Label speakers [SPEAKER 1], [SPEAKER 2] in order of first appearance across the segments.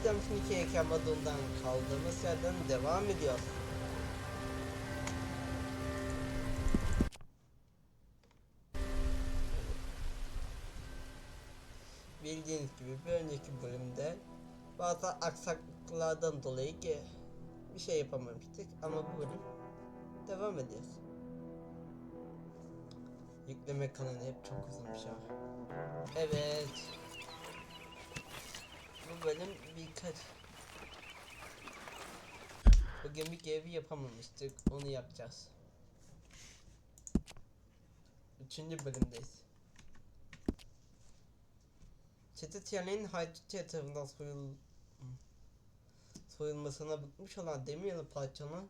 [SPEAKER 1] Redempiton 2 ekran modundan kaldığımız yerden devam ediyor. Bildiğiniz gibi bir önceki bölümde bazı aksaklıklardan dolayı ki bir şey yapamamıştık ama bu bölüm devam ediyoruz. Yükleme kanalı hep çok uzunmuş ha. Evet. Bu bölüm birkaç... Bugün bir görevi yapamamıştık. Onu yapacağız. 3. bölümdeyiz. Çete Tiyan'ın Hayduti tarafından soyulmasına bıkmış olan demir parçanın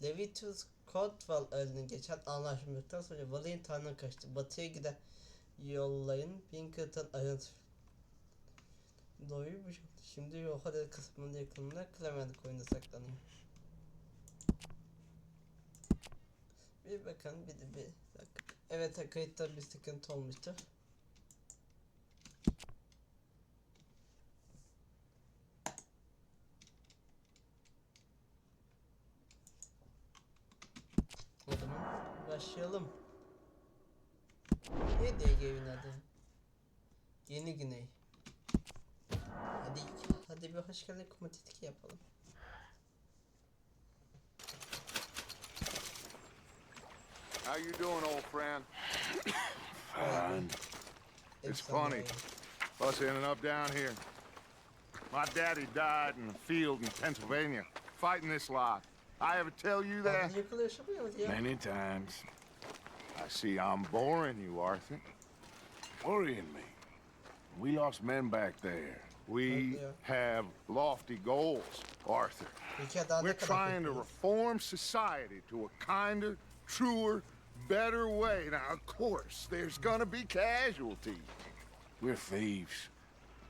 [SPEAKER 1] Levitus Codwell öldüğünü geçen anlaşmadan sonra Valin Tanrı'na kaçtı. Batıya giden yollayın Pinkerton ayrıntı doğruymuş. Şimdi Yohara kısmında yakınında Clement oyunda saklanıyor. Bir bakalım bir dakika. Evet, kayıtta bir sıkıntı olmuştu. O zaman başlayalım. Neydi evin adı? Yeni Güney. Hadi bir hoş geldin komutetiki yapalım.
[SPEAKER 2] How you doing, old friend? Fine. It's funny, us ending up down here. My daddy died in a field in Pennsylvania, fighting this lot. I ever tell you that? Many times. I see I'm boring you, Arthur. Worrying me. We lost men back there. We have lofty goals, Arthur. We're trying to reform society to a kinder, truer, better way. Now, of course, there's gonna be casualties. We're thieves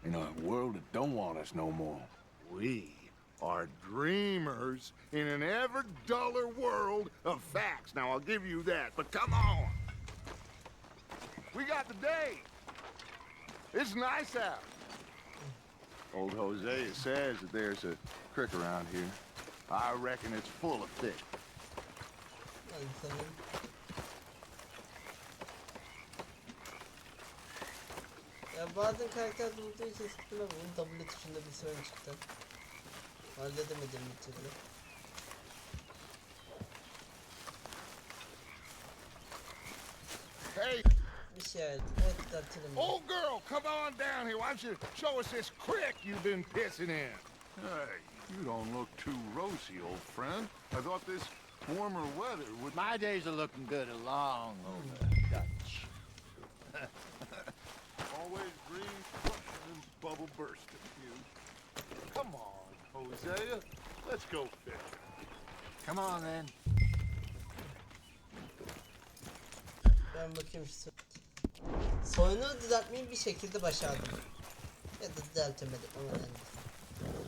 [SPEAKER 2] in a world that don't want us no more. We are dreamers in an ever duller world of facts. Now, I'll give you that, but come on. We got the day. It's nice out. Old Hosea says that there's a creek around here. I reckon it's full of fish.
[SPEAKER 1] Ya bazen karakter durduğu için sıkıntı W tuşunda bir sorun çıktı. Halledemedim bir türlü.
[SPEAKER 2] Hey!
[SPEAKER 1] Bir şey evet,
[SPEAKER 2] old girl, come on down here. Why don't you show us this creek you've been pissing in? Hey, you don't look too rosy, old friend. I thought this warmer weather would...
[SPEAKER 3] My days are looking good along over Dutch.
[SPEAKER 2] Always green, flushing, and bubble bursting, you. Come on, Hosea. Let's go fish.
[SPEAKER 3] Come on, then.
[SPEAKER 1] Ben bakayım şu soyunu düzeltmeyi bir şekilde başardım. Ya da düzeltemedim ama yani.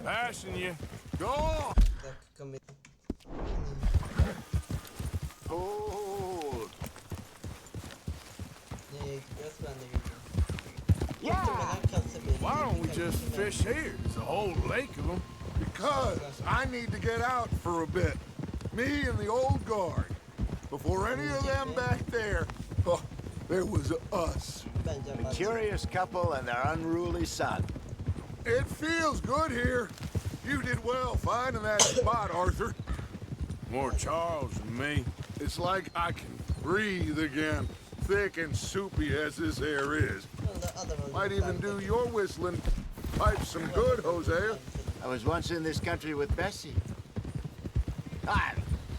[SPEAKER 2] Passing you. Go on.
[SPEAKER 1] Bir dakika kamera.
[SPEAKER 2] Oh.
[SPEAKER 1] Nereye gidiyoruz ben de bilmiyorum.
[SPEAKER 2] Why don't we just fish here? There's a whole lake of them. Because I need to get out for a bit. Me and the old guard. Before any of them back there, oh, there was us.
[SPEAKER 3] A curious couple and their unruly son.
[SPEAKER 2] It feels good here. You did well finding that spot, Arthur. More Charles than me. It's like I can breathe again, thick and soupy as this air is. Might even do your whistling pipes some good, Hosea.
[SPEAKER 3] I was once in this country with Bessie.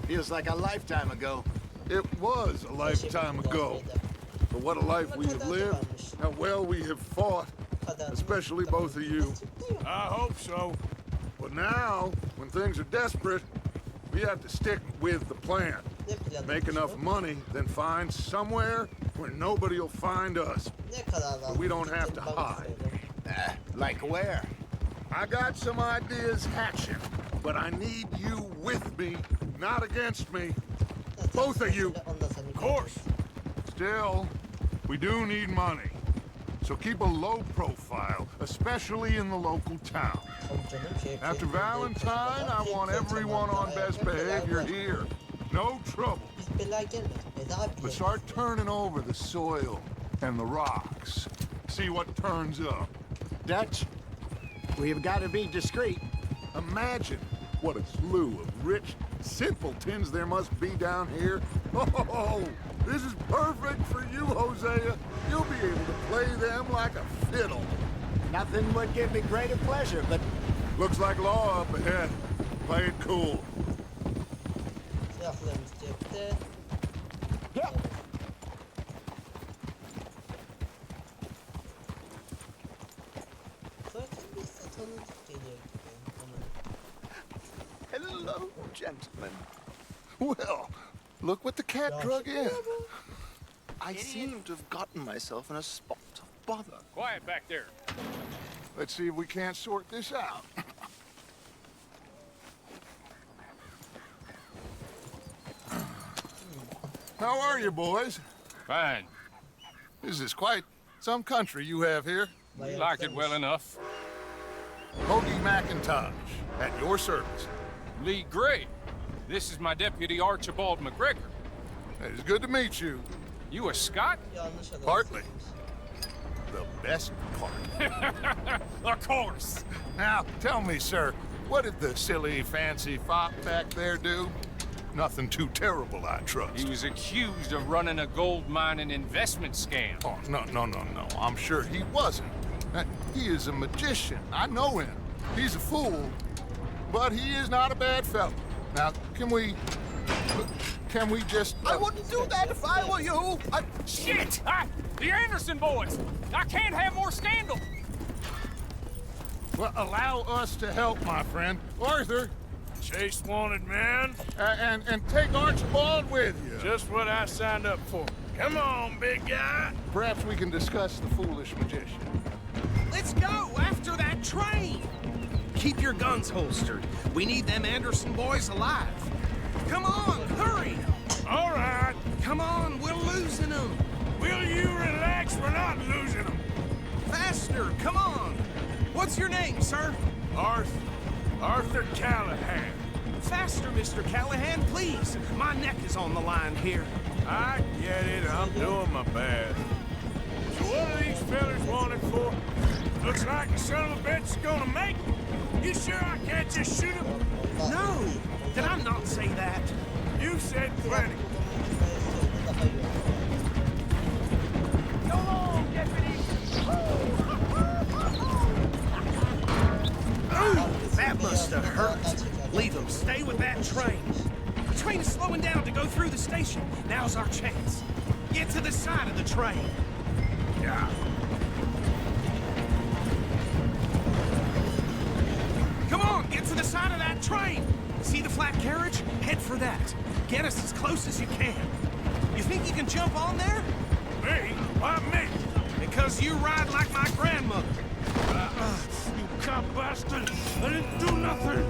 [SPEAKER 3] Feels like a lifetime ago.
[SPEAKER 2] It was a lifetime ago. But what a life we have lived, how well we have fought, especially both of you. I hope so. But now, when things are desperate, we have to stick with the plan. Make enough money, then find somewhere where nobody will find us. But we don't have to hide.
[SPEAKER 3] Like where?
[SPEAKER 2] I got some ideas hatching, but I need you with me, not against me. Both of you. Of course. Still, we do need money. So keep a low profile, especially in the local town.
[SPEAKER 1] Oğlum canım şey
[SPEAKER 2] After Valentine, I want everyone on best behavior here. No trouble.
[SPEAKER 1] Biz bela gelmedik. Bela bile.
[SPEAKER 2] But start turning over the soil and the rocks. See what turns up.
[SPEAKER 4] Dutch, we've got to be discreet.
[SPEAKER 2] Imagine what a slew of rich simpletons there must be down here. Oh, this is perfect for you, Hosea. You'll be able to play them like a fiddle.
[SPEAKER 4] Nothing would give me greater pleasure, but
[SPEAKER 2] Looks like law up ahead. Play it cool.
[SPEAKER 1] Silahlarımız cepte. Zaten bir tanıdık geliyor gibi bana.
[SPEAKER 3] Hello, gentlemen.
[SPEAKER 2] Well, look what the cat drug in.
[SPEAKER 3] I seem to have gotten myself in a spot of bother.
[SPEAKER 5] Quiet back there.
[SPEAKER 2] Let's see if we can't sort this out. How are you, boys?
[SPEAKER 5] Fine.
[SPEAKER 2] This is quite some country you have here.
[SPEAKER 5] You like it well enough.
[SPEAKER 2] Hoagie McIntosh, at your service.
[SPEAKER 5] Lee Gray. This is my deputy Archibald McGregor.
[SPEAKER 2] It's good to meet you.
[SPEAKER 5] You a Scot?
[SPEAKER 1] Yanlış adam.
[SPEAKER 2] Partly. The best part.
[SPEAKER 5] Of course.
[SPEAKER 2] Now, tell me, sir, what did the silly, fancy fop back there do? Nothing too terrible, I trust.
[SPEAKER 5] He was accused of running a gold mining investment scam.
[SPEAKER 2] Oh, no. I'm sure he wasn't. He is a magician. I know him. He's a fool, but he is not a bad fellow. Now, can we just...
[SPEAKER 3] I wouldn't do that if I were you.
[SPEAKER 5] Shit! The Anderson boys! I can't have more scandal!
[SPEAKER 2] Well, allow us to help, my friend. Arthur,
[SPEAKER 6] Chase wanted man.
[SPEAKER 2] and take Archibald with you.
[SPEAKER 6] Just what I signed up for. Come on, big guy.
[SPEAKER 2] Perhaps we can discuss the foolish magician.
[SPEAKER 7] Let's go after that train! Keep your guns holstered. We need them Anderson boys alive. Come on, hurry!
[SPEAKER 6] All right.
[SPEAKER 7] Come on, we're losing them.
[SPEAKER 6] Will you relax? We're not losing them.
[SPEAKER 7] Faster, come on. What's your name, sir?
[SPEAKER 6] Arthur Callahan.
[SPEAKER 7] Faster, Mr. Callahan, please. My neck is on the line here.
[SPEAKER 6] I get it. I'm doing my best. So what are these fellas wanted for? Looks like the son of a bitch is gonna make it. You sure I can't just shoot him?
[SPEAKER 7] No, did I not say that?
[SPEAKER 6] You said plenty.
[SPEAKER 7] Go on, deputy! That must have hurt. Leave them. Stay with that train. The train is slowing down to go through the station. Now's our chance. Get to the side of the train.
[SPEAKER 6] Yeah.
[SPEAKER 7] Come on, get to the side of that train. See the flat carriage? Head for that. Get us as close as you can. You think you can jump on there?
[SPEAKER 6] Me? Why me?
[SPEAKER 7] Because you ride like my grandmother.
[SPEAKER 6] You cop bastard! I didn't do nothing!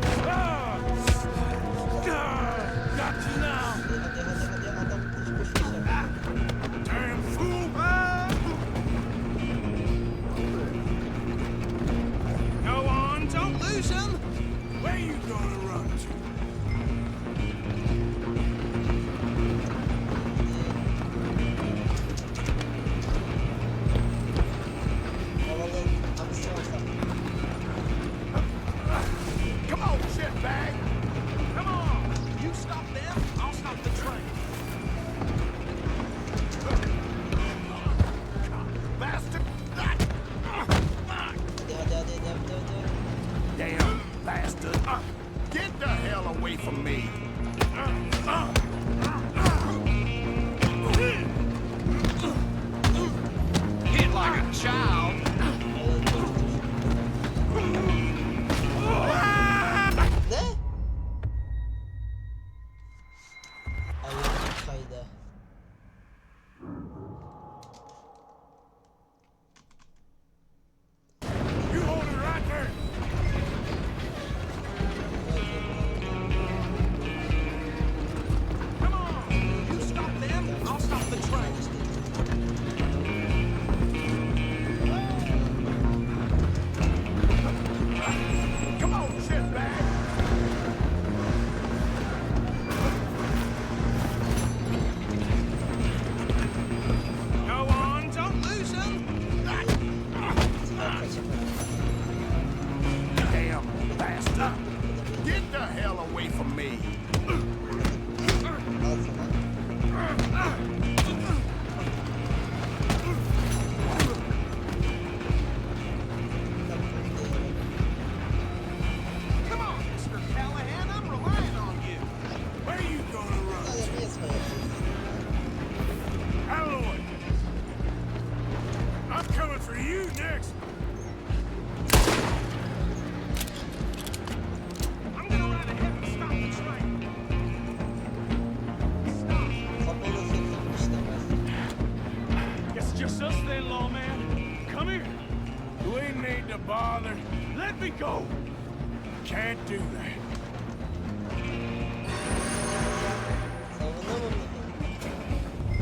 [SPEAKER 6] Got you now! Damn fool!
[SPEAKER 7] Go on, don't lose him.
[SPEAKER 6] Where you gonna run to?
[SPEAKER 7] Come on, shitbag. Come on. You stop them, I'll stop the train.
[SPEAKER 6] Bastard!
[SPEAKER 7] Damn bastard.
[SPEAKER 2] Get the hell away from me.
[SPEAKER 7] Hit like a child.
[SPEAKER 1] Ne? Ayağım kaydı.
[SPEAKER 6] You hold it right there!
[SPEAKER 7] Come on. You stop them, I'll stop the train.
[SPEAKER 6] Let me go! Can't do that.
[SPEAKER 1] Savunamadım.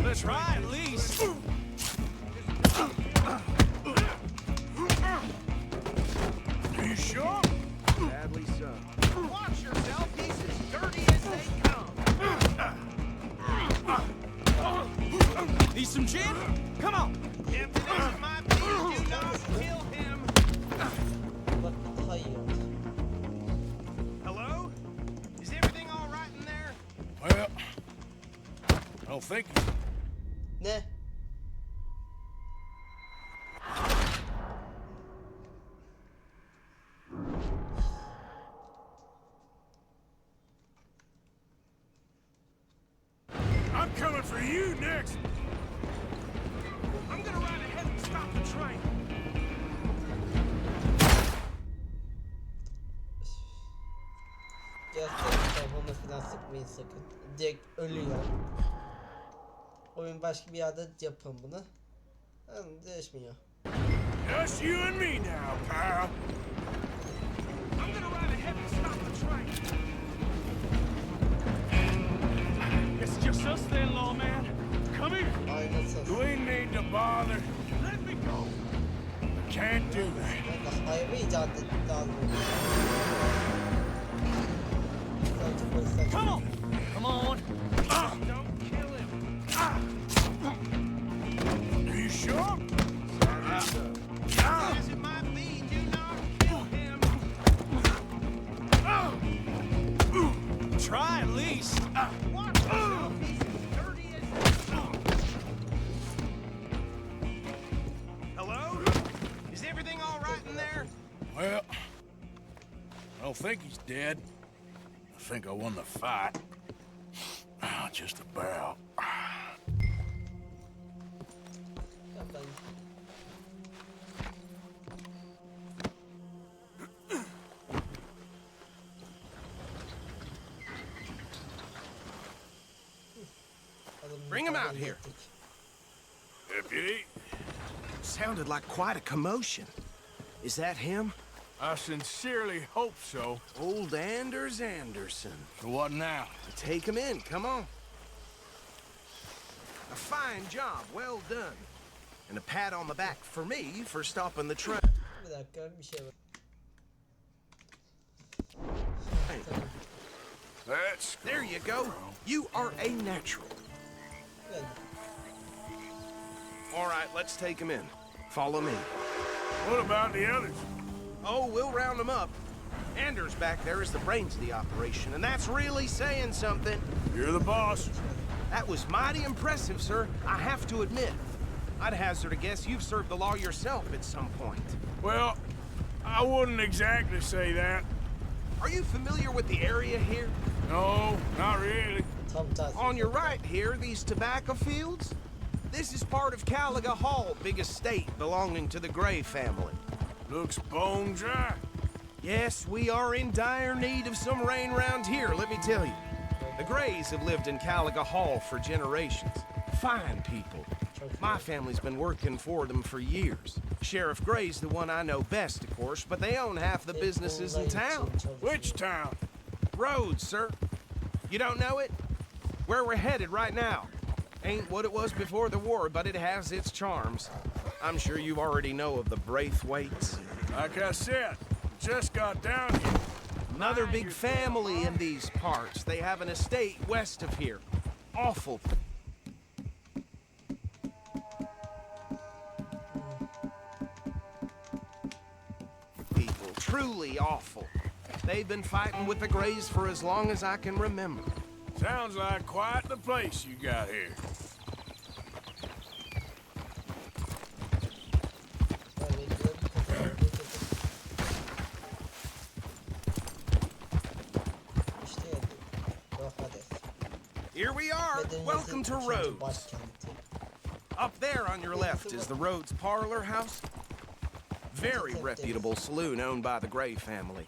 [SPEAKER 6] Let's
[SPEAKER 5] Try at least.
[SPEAKER 6] Are you sure?
[SPEAKER 7] Sadly so. Watch yourself. He's as dirty as they come.
[SPEAKER 5] Need some gin? Come on.
[SPEAKER 7] Tempted as it might be, do not kill him.
[SPEAKER 1] Bak daha iyi oldu.
[SPEAKER 7] Hello? Is everything all right in there?
[SPEAKER 6] Well, I don't think
[SPEAKER 1] Ne?
[SPEAKER 6] I'm coming for you next.
[SPEAKER 7] I'm gonna ride ahead and stop the train.
[SPEAKER 1] Gerçekten kafamı falan sıkmayın sakın. Direkt ölüyor. Oyun başka bir yerde yapın bunu. Değişmiyor.
[SPEAKER 6] Just you and me now, pal.
[SPEAKER 7] I'm gonna ride ahead and stop the train.
[SPEAKER 5] It's just us then, lawman. Come here.
[SPEAKER 1] Aynasız.
[SPEAKER 6] You ain't need to bother.
[SPEAKER 7] Let me go.
[SPEAKER 6] Can't do that.
[SPEAKER 1] Ben de hayvan icat ettik lazım. Sadece polisler.
[SPEAKER 5] Come on. Come on.
[SPEAKER 7] Don't kill him.
[SPEAKER 6] Are you sure?
[SPEAKER 7] As it might be, do not kill him.
[SPEAKER 5] Try at least.
[SPEAKER 7] Watch yourself. He's as dirty as they come. Hello? Is everything all right in there?
[SPEAKER 6] Well, I don't think he's dead. I think I won the fight. Just about.
[SPEAKER 1] Ya ben...
[SPEAKER 7] Bring him out here.
[SPEAKER 6] Deputy,
[SPEAKER 7] Sounded like quite a commotion. Is that him?
[SPEAKER 6] I sincerely hope so.
[SPEAKER 7] Old Anders Anderson.
[SPEAKER 6] So what now?
[SPEAKER 7] Take him in, come on. A fine job, well done. And a pat on the back for me for stopping the train.
[SPEAKER 1] Bir dakika bir şey var.
[SPEAKER 6] That's
[SPEAKER 7] There you go. You are a natural.
[SPEAKER 1] Geldim.
[SPEAKER 7] All right, let's take him in. Follow me.
[SPEAKER 6] What about the others?
[SPEAKER 7] Oh, we'll round them up. Anders back there is the brains of the operation, and that's really saying something.
[SPEAKER 6] You're the boss.
[SPEAKER 7] That was mighty impressive, sir. I have to admit. I'd hazard a guess you've served the law yourself at some point.
[SPEAKER 6] Well, I wouldn't exactly say that.
[SPEAKER 7] Are you familiar with the area here?
[SPEAKER 6] No, not really.
[SPEAKER 1] Tam tersi.
[SPEAKER 7] On your right here, these tobacco fields? This is part of Caliga Hall, big estate belonging to the Gray family.
[SPEAKER 6] Looks bone dry.
[SPEAKER 7] Yes, we are in dire need of some rain round here, let me tell you. The Grays have lived in Caliga Hall for generations. Fine people. My family's been working for them for years. Sheriff Gray's the one I know best, of course, but they own half the businesses in town.
[SPEAKER 6] Which town?
[SPEAKER 7] Rhodes, sir. You don't know it? Where we're headed right now. Ain't what it was before the war, but it has its charms. I'm sure you already know of the Braithwaites.
[SPEAKER 6] Like I said, just got down here.
[SPEAKER 7] Another big family in these parts. They have an estate west of here. Awful. People, truly awful. They've been fighting with the Grays for as long as I can remember.
[SPEAKER 6] Sounds like quite the place you got here.
[SPEAKER 7] Here we are. Welcome to Rhodes. Up there on your left is the Rhodes Parlor House. Very reputable saloon owned by the Gray family.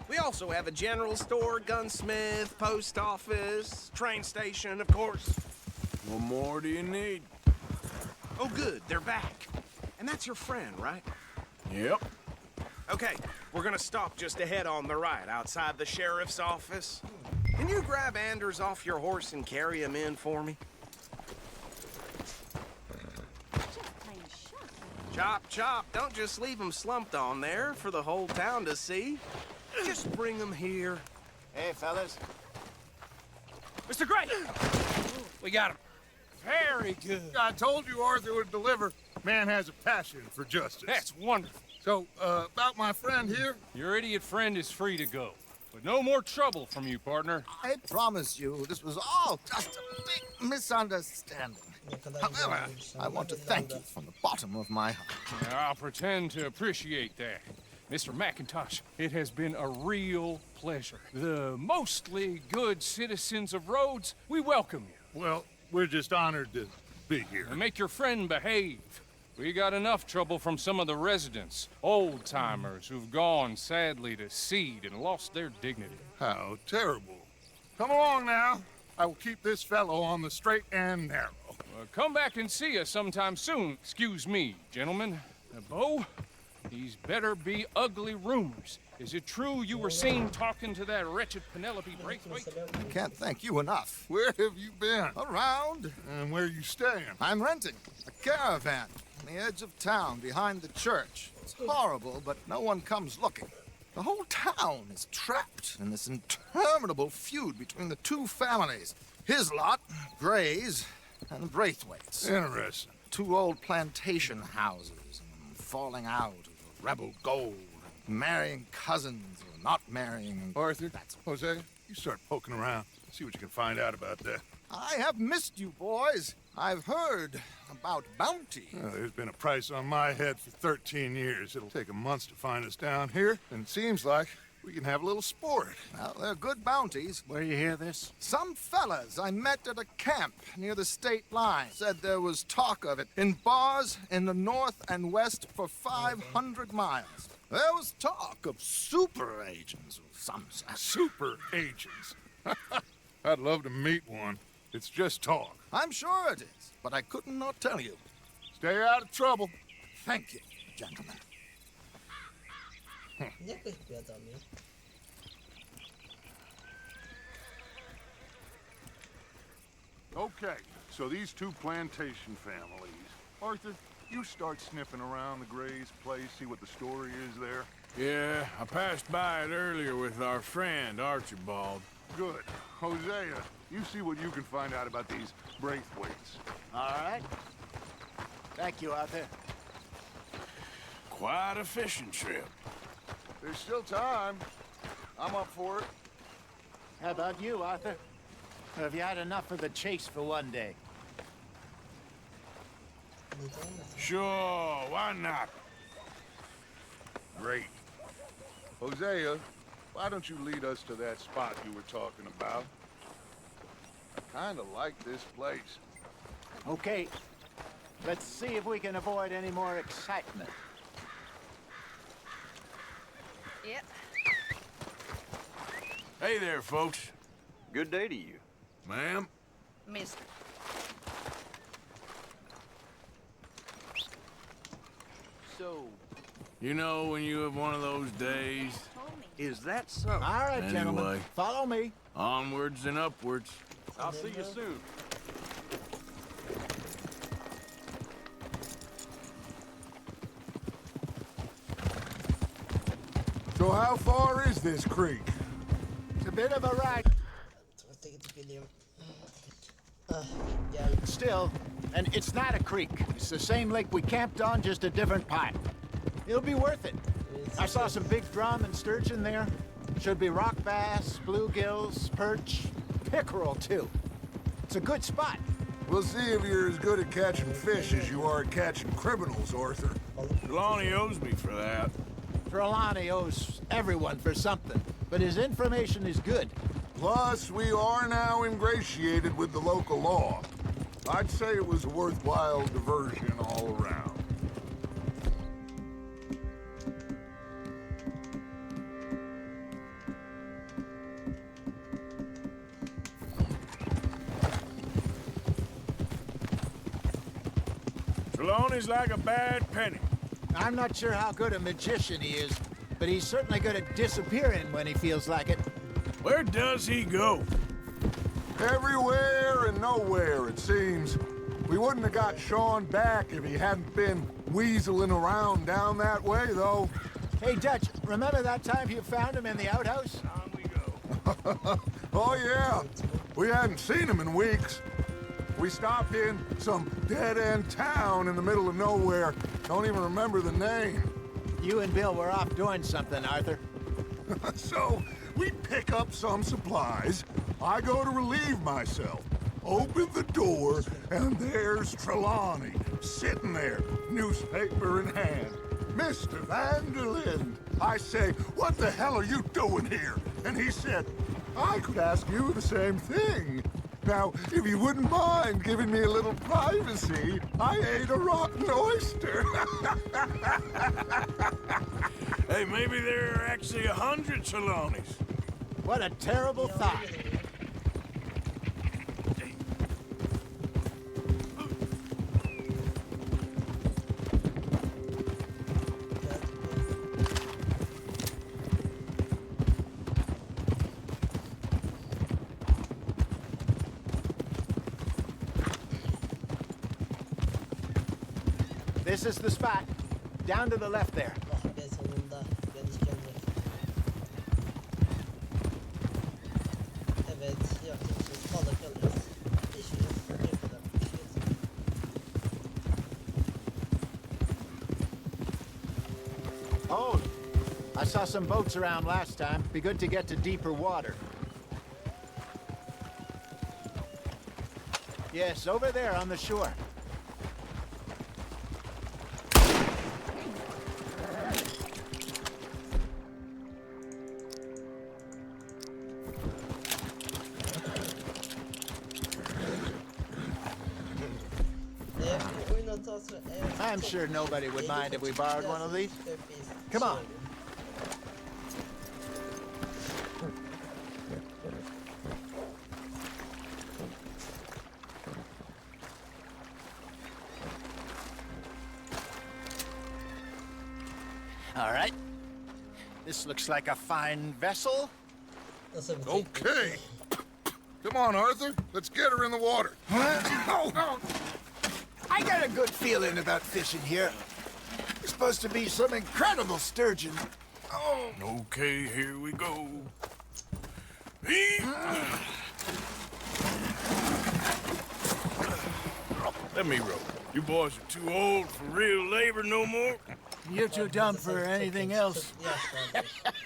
[SPEAKER 7] We also have a general store, gunsmith, post office, train station, of course.
[SPEAKER 6] What more do you need?
[SPEAKER 7] Oh, good, they're back. And that's your friend, right?
[SPEAKER 6] Yep.
[SPEAKER 7] Okay, we're gonna stop just ahead on the right, outside the sheriff's office. Can you grab Anders off your horse and carry him in for me? Chop, chop. Don't just leave him slumped on there for the whole town to see. Just bring him here.
[SPEAKER 4] Hey, fellas.
[SPEAKER 5] Mr. Gray! We got him. Very good.
[SPEAKER 6] I told you Arthur would deliver. Man has a passion for justice.
[SPEAKER 5] That's wonderful.
[SPEAKER 6] So, about my friend here?
[SPEAKER 5] Your idiot friend is free to go. But no more trouble from you, partner.
[SPEAKER 4] I promise you, this was all just a big misunderstanding. However, I want to thank you from the bottom of my heart.
[SPEAKER 5] I'll pretend to appreciate that. Mr. McIntosh, it has been a real pleasure. The mostly good citizens of Rhodes, we welcome you.
[SPEAKER 6] Well, we're just honored to be here.
[SPEAKER 5] And make your friend behave. We got enough trouble from some of the residents, old-timers who've gone, sadly, to seed and lost their dignity.
[SPEAKER 6] How terrible. Come along now. I will keep this fellow on the straight and narrow.
[SPEAKER 5] Come back and see us sometime soon. Excuse me, gentlemen. Bo, these better be ugly rumors. Is it true you were seen talking to that wretched Penelope Braithwaite?
[SPEAKER 4] I can't thank you enough.
[SPEAKER 6] Where have you been?
[SPEAKER 4] Around,
[SPEAKER 6] And where you staying?
[SPEAKER 4] I'm renting a caravan on the edge of town behind the church. It's horrible, but no one comes looking. The whole town is trapped in this interminable feud between the two families. His lot, Gray's, and Braithwaite's.
[SPEAKER 6] Interesting.
[SPEAKER 4] Two old plantation houses, falling out of rebel gold, marrying cousins or not marrying.
[SPEAKER 6] Arthur, Jose, you start poking around. See what you can find out about that.
[SPEAKER 4] I have missed you, boys. I've heard about bounty.
[SPEAKER 6] Well, there's been a price on my head for 13 years. It'll take 'em months to find us down here, and it seems like we can have a little sport.
[SPEAKER 4] Well, they're good bounties.
[SPEAKER 6] Where you hear this?
[SPEAKER 4] Some fellas I met at a camp near the state line said there was talk of it in bars in the north and west for 500 miles. There was talk of super agents of some sort.
[SPEAKER 6] Super agents. I'd love to meet one. It's just talk.
[SPEAKER 4] I'm sure it is, but I couldn't not tell you.
[SPEAKER 6] Stay out of trouble.
[SPEAKER 4] Thank you, gentlemen.
[SPEAKER 1] Ne garip bir adam ya.
[SPEAKER 2] Okay, so these two plantation families. Arthur, you start sniffing around the Gray's place, see what the story is there.
[SPEAKER 6] Yeah, I passed by it earlier with our friend, Archibald.
[SPEAKER 2] Good. Hosea, you see what you can find out about these Braithwaites.
[SPEAKER 4] All right. Thank you, Arthur.
[SPEAKER 6] Quite a fishing trip.
[SPEAKER 2] There's still time. I'm up for it.
[SPEAKER 8] How about you, Arthur? Or have you had enough of the chase for one day?
[SPEAKER 6] Sure, why not?
[SPEAKER 2] Great. Hosea, why don't you lead us to that spot you were talking about? I kinda like this place.
[SPEAKER 8] Okay. Let's see if we can avoid any more excitement.
[SPEAKER 9] Yep.
[SPEAKER 6] Hey there, folks.
[SPEAKER 3] Good day to you.
[SPEAKER 6] Ma'am?
[SPEAKER 9] Mister.
[SPEAKER 3] So,
[SPEAKER 6] You know when you have one of those days?
[SPEAKER 3] is that so?
[SPEAKER 8] All right, gentlemen.
[SPEAKER 6] Anyway.
[SPEAKER 8] Follow me.
[SPEAKER 6] Onwards and upwards.
[SPEAKER 3] I'll see you soon.
[SPEAKER 6] So how far is this creek?
[SPEAKER 8] It's a bit of a ride.
[SPEAKER 1] Tuvalete gidip geleyim. Ah, gel.
[SPEAKER 8] Still, and it's not a creek. It's the same lake we camped on, just a different pipe. It'll be worth it. I saw some big drum and sturgeon there. Should be rock bass, bluegills, perch, pickerel too. It's a good spot.
[SPEAKER 6] We'll see if you're as good at catching fish as you are at catching criminals, Arthur. Trelawney owes me for that.
[SPEAKER 8] Trelawney owes everyone for something, but his information is good.
[SPEAKER 6] Plus, we are now ingratiated with the local law. I'd say it was a worthwhile diversion all around. Trelawney's like a bad penny.
[SPEAKER 8] I'm not sure how good a magician he is, but he's certainly good at disappearing when he feels like it.
[SPEAKER 6] Where does he go?
[SPEAKER 2] Everywhere and nowhere, it seems. We wouldn't have got Sean back if he hadn't been weaseling around down that way, though.
[SPEAKER 8] Hey, Dutch, remember that time you found him in the outhouse?
[SPEAKER 6] On we go.
[SPEAKER 2] Oh, yeah. We hadn't seen him in weeks. We stopped in some dead-end town in the middle of nowhere. Don't even remember the name.
[SPEAKER 8] You and Bill were off doing something, Arthur.
[SPEAKER 2] So, we pick up some supplies. I go to relieve myself. Open the door, and there's Trelawney, sitting there, newspaper in hand. Mr. Vanderlyn. I say, what the hell are you doing here? And he said, I could ask you the same thing. Now, if you wouldn't mind giving me a little privacy, I ate a rotten oyster.
[SPEAKER 6] Hey, maybe there are actually 100 Trelawneys.
[SPEAKER 8] What a terrible thought. This is the spot. Down to the left there.
[SPEAKER 1] Ah be sonunda gelişkenler. Evet, yaptığımız balık alıyoruz. Pişiriyoruz. Ne kadar pişiriyoruz?
[SPEAKER 8] Oh, I saw some boats around last time. Be good to get to deeper water. Yes, over there on the shore. I'm sure nobody would mind if we borrowed one of these. Come on. All right. This looks like a fine vessel.
[SPEAKER 2] Okay. Come on, Arthur. Let's get her in the water.
[SPEAKER 8] I got a good feeling about fishing here. There's supposed to be some incredible sturgeon.
[SPEAKER 6] Oh. Okay, here we go. Let me row. You boys are too old for real labor no more.
[SPEAKER 8] You're too dumb for anything else.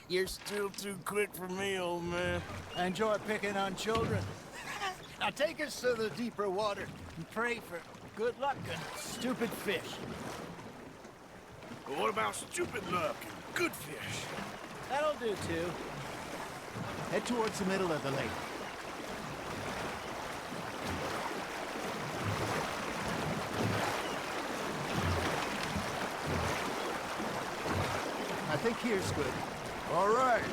[SPEAKER 6] You're still too quick for me, old man.
[SPEAKER 8] I enjoy picking on children. Now take us to the deeper water and pray for good luck and stupid fish.
[SPEAKER 6] But what about stupid luck and good fish?
[SPEAKER 8] That'll do too. Head towards the middle of the lake. I think here's good.
[SPEAKER 2] All right.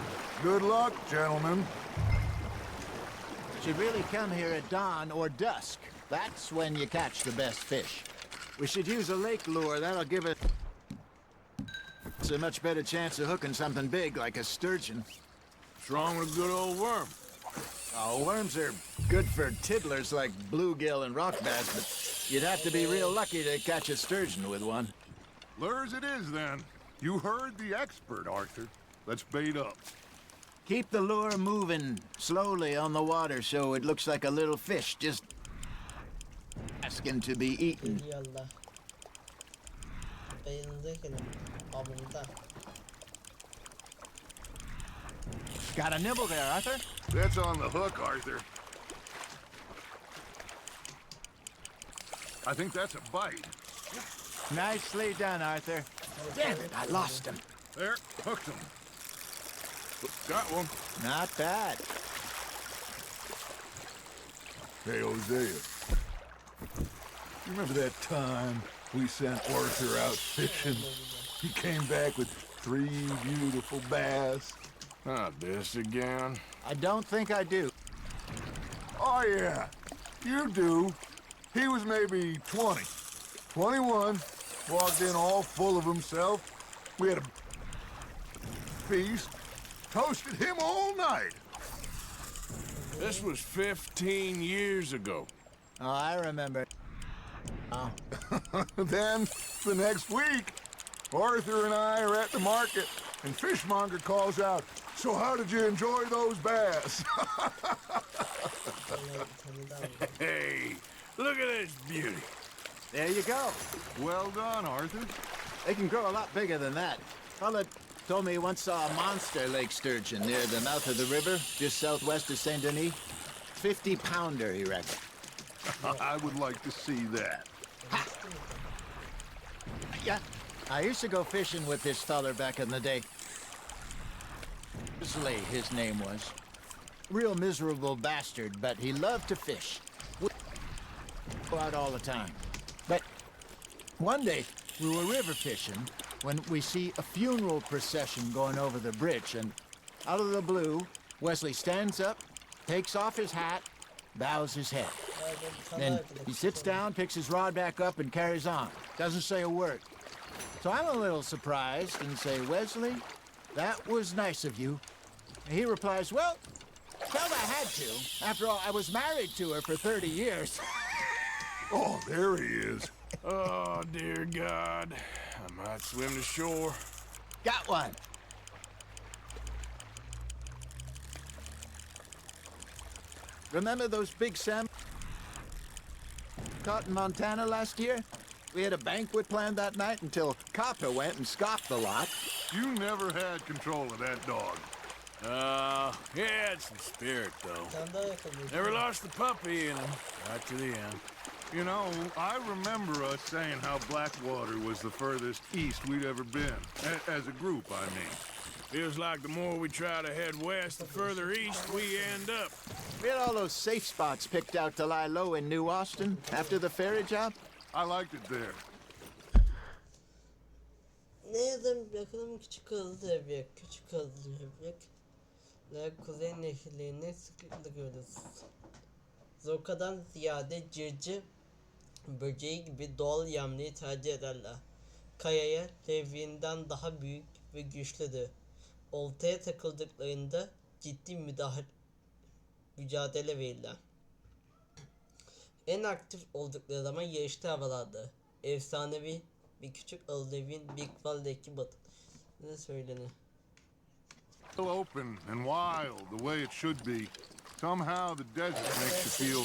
[SPEAKER 2] Good luck, gentlemen.
[SPEAKER 8] Should really come here at dawn or dusk. That's when you catch the best fish. We should use a lake lure. That'll give us a much better chance of hooking something big like a sturgeon.
[SPEAKER 6] What's wrong with a good old worm?
[SPEAKER 8] Oh, worms are good for tiddlers like bluegill and rock bass, but you'd have to be real lucky to catch a sturgeon with one.
[SPEAKER 2] Lures it is, then. You heard the expert, Arthur. Let's bait up.
[SPEAKER 8] Keep the lure moving slowly on the water so it looks like a little fish just asking to be eaten.
[SPEAKER 1] Yallah. Bayıldık yine. Avında.
[SPEAKER 8] Got a nibble there, Arthur?
[SPEAKER 2] That's on the hook, Arthur. I think that's a bite.
[SPEAKER 8] Nicely done, Arthur. Damn it, I lost him.
[SPEAKER 2] There, hooked him. Got one.
[SPEAKER 8] Not bad.
[SPEAKER 2] Hey, Hosea. You remember that time we sent Arthur out fishing? He came back with 3 beautiful bass.
[SPEAKER 6] Not this again.
[SPEAKER 8] I don't think I do.
[SPEAKER 2] Oh, yeah. You do. He was maybe 20. 21. Walked in all full of himself. We had a feast. Toasted him all night.
[SPEAKER 6] This was 15 years ago.
[SPEAKER 8] Oh, I remember. Oh.
[SPEAKER 2] Then, the next week, Arthur and I are at the market, and Fishmonger calls out, "So how did you enjoy those bass?"
[SPEAKER 6] Hey, look at this beauty.
[SPEAKER 8] There you go.
[SPEAKER 2] Well done, Arthur.
[SPEAKER 8] They can grow a lot bigger than that. Fella told me he once saw a monster lake sturgeon near the mouth of the river, just southwest of Saint Denis. 50-pounder, he reckoned.
[SPEAKER 2] I would like to see that.
[SPEAKER 8] Yeah, I used to go fishing with this feller back in the day. Slay, his name was. Real miserable bastard, but he loved to fish. We'd go out all the time. But one day, we were river fishing when we see a funeral procession going over the bridge, and out of the blue, Wesley stands up, takes off his hat, bows his head. Then he sits down, picks his rod back up, and carries on. Doesn't say a word. So I'm a little surprised and say, "Wesley, that was nice of you." And he replies, "Well, felt I had to. After all, I was married to her for 30 years.
[SPEAKER 2] Oh, there he is.
[SPEAKER 6] Oh, dear God. I might swim to shore.
[SPEAKER 8] Got one. Remember those big salmon caught in Montana last year? We had a banquet planned that night until Copper went and scoffed the lot.
[SPEAKER 2] You never had control of that dog.
[SPEAKER 6] He had some spirit, though. Never lost the puppy in him, right to the end.
[SPEAKER 2] You know, I remember us saying how Blackwater was the furthest east we'd ever been. As a group, I mean.
[SPEAKER 6] Feels like the more we try to head west, the further east we end up.
[SPEAKER 8] We had all those safe spots picked out to lie low in New Austin after the ferry job.
[SPEAKER 2] I liked it there.
[SPEAKER 1] Nereden bakalım küçük hızlı evrak, küçük hızlı evrak. Kuzey nehirlerine sıklıkla görürüz. Zorkadan ziyade cırcı böceği gibi doğal yemliği tercih ederler. Kayaya levvinden daha büyük ve güçlüdür. Oltaya takıldıklarında ciddi mücadele verirler. En aktif oldukları zaman yarışta havalarda. Efsanevi bir küçük alevin Big Wall'daki batı söylenir.
[SPEAKER 2] Open and wild, the way it should be. Somehow the desert makes you feel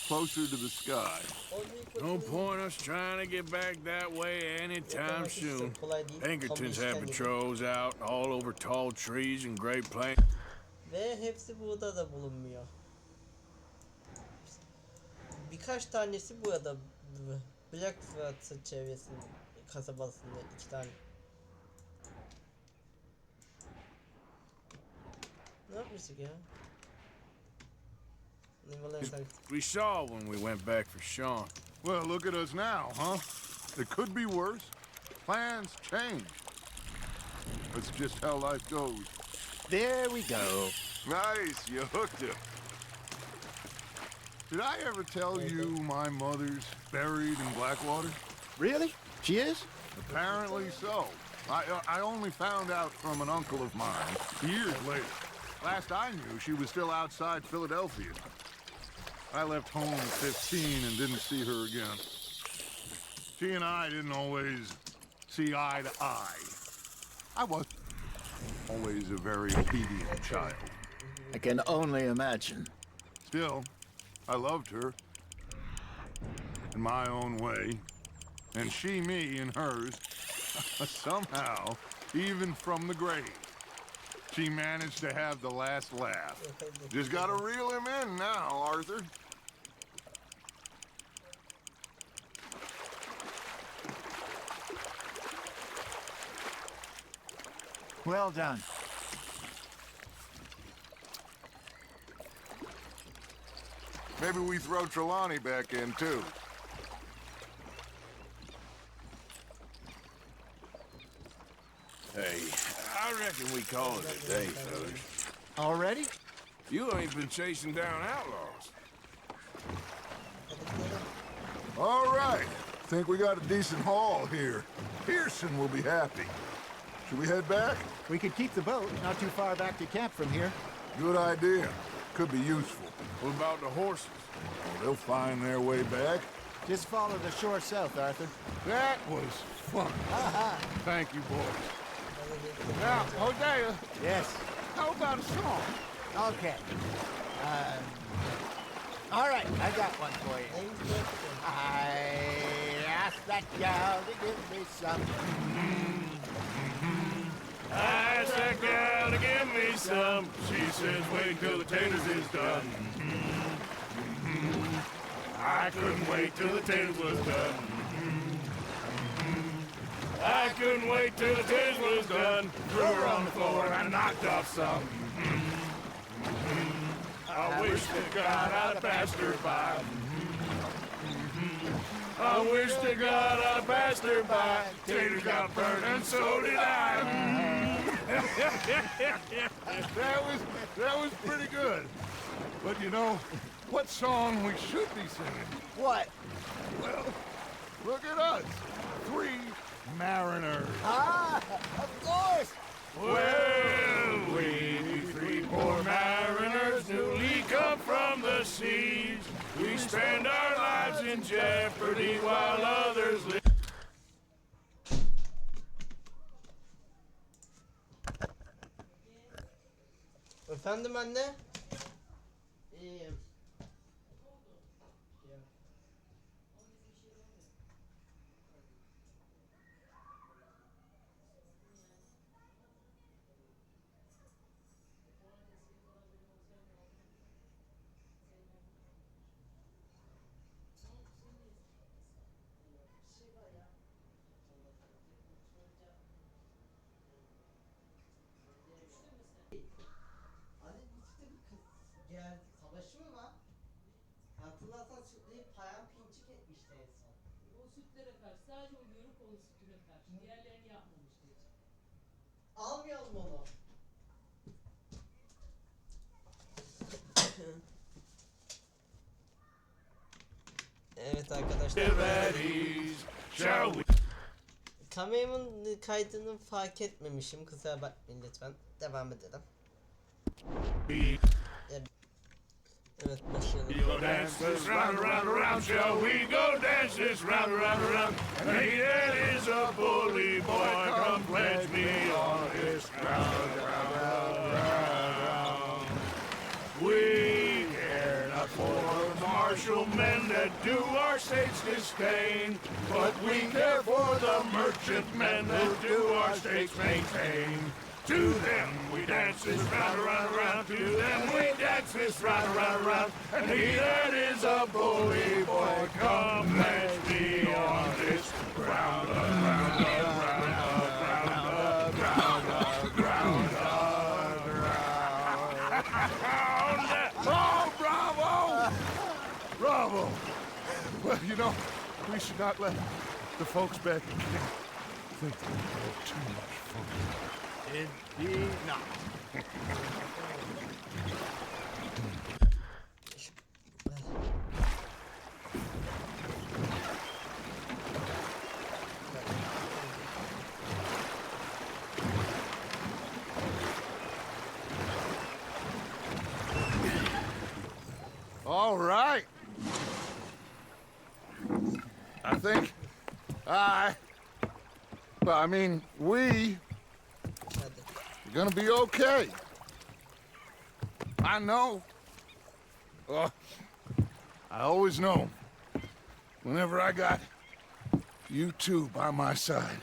[SPEAKER 2] closer to the sky.
[SPEAKER 6] No point us trying to get back that way anytime soon. Pinkertons have patrols out all over tall trees and great plains.
[SPEAKER 1] Ve hepsi burada da bulunmuyor. Birkaç tanesi burada. Blackwater çevresinde, kasabasında 2 tane. Ne yapmıştık ya?
[SPEAKER 6] We saw when we went back for Sean.
[SPEAKER 2] Well, look at us now, huh? It could be worse. Plans change. That's just how life goes.
[SPEAKER 8] There we go.
[SPEAKER 2] Nice, you hooked him. Did I ever tell you my mother's buried in Blackwater?
[SPEAKER 8] Really? She is?
[SPEAKER 2] Apparently so. I only found out from an uncle of mine years later. Last I knew, she was still outside Philadelphia. I left home at 15 and didn't see her again. She and I didn't always see eye to eye. I was always a very obedient child.
[SPEAKER 8] I can only imagine.
[SPEAKER 2] Still, I loved her in my own way, and she me in hers. Somehow, even from the grave, she managed to have the last laugh. Just gotta reel him in now, Arthur.
[SPEAKER 8] Well done.
[SPEAKER 2] Maybe we throw Trelawney back in, too.
[SPEAKER 6] Hey, I reckon we call it a day, fellas.
[SPEAKER 8] Already?
[SPEAKER 6] You ain't been chasing down outlaws.
[SPEAKER 2] All right. Think we got a decent haul here. Pearson will be happy.
[SPEAKER 4] Should we head back?
[SPEAKER 8] We could keep the boat not too far back to camp from here.
[SPEAKER 4] Good idea. Could be useful.
[SPEAKER 6] What about the horses?
[SPEAKER 4] Well, they'll find their way back.
[SPEAKER 8] Just follow the shore south, Arthur.
[SPEAKER 6] That was fun. Thank you, boys. Now, Hosea,
[SPEAKER 8] Yes.
[SPEAKER 6] how about a song?
[SPEAKER 8] Okay. All right, I got one for you. I asked that gal to give me some.
[SPEAKER 6] I asked that gal to give me some. She says, wait till the taters is done. I couldn't wait till the taters was done. I couldn't wait till the taters was done. Threw her on the floor and knocked off some. I wish to God I'd have passed her by. I wish to God I'd passed her by. Taters got burned and so did I. That was pretty good. But you know, what song we should be singing?
[SPEAKER 8] What?
[SPEAKER 6] Well, look at us. 3 mariners.
[SPEAKER 8] Ah, of course.
[SPEAKER 6] Well, we 3 poor mariners newly come from the seas. We spend our lives in jeopardy while others live.
[SPEAKER 1] Efendim anne? İyiyim. Geldi. Savaşı mı var? Hatırlarsan sütleri paramparçık etmişti en son.
[SPEAKER 10] O sütlere karşı sadece o yörük oğlu sütüne karşı. Diğerlerini yapmamıştı hiç.
[SPEAKER 1] Almayalım onu. Evet arkadaşlar. Kameramın kaydını fark etmemişim. Kusura bakmayın lütfen. Devam edelim. Evet başlayalım.
[SPEAKER 6] We go dance this round, round, round. Shall we go dance this round, round, round? And he that is a bully boy, come pledge me on this ground, round, round. We care not for martial men that do our states disdain, but we care for the merchant men that do our states maintain. To them we dance this round, round, round. To them we dance this round, round, round. And he that is a bully boy, come pledge me on this ground, ground, ground, ground, ground, ground, ground. Oh, bravo! Bravo! Well, you know, we should not let the folks back in camp think that we had too much fun.
[SPEAKER 8] Indeed not.
[SPEAKER 6] All right. I think we are gonna be okay. I know. I always know. Whenever I got you two by my side,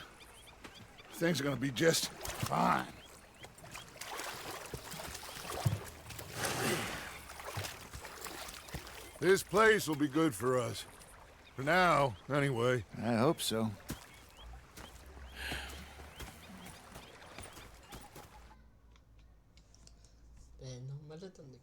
[SPEAKER 6] things are gonna be just fine. This place will be good for us. For now, anyway.
[SPEAKER 8] I hope so.
[SPEAKER 1] Normale döndük.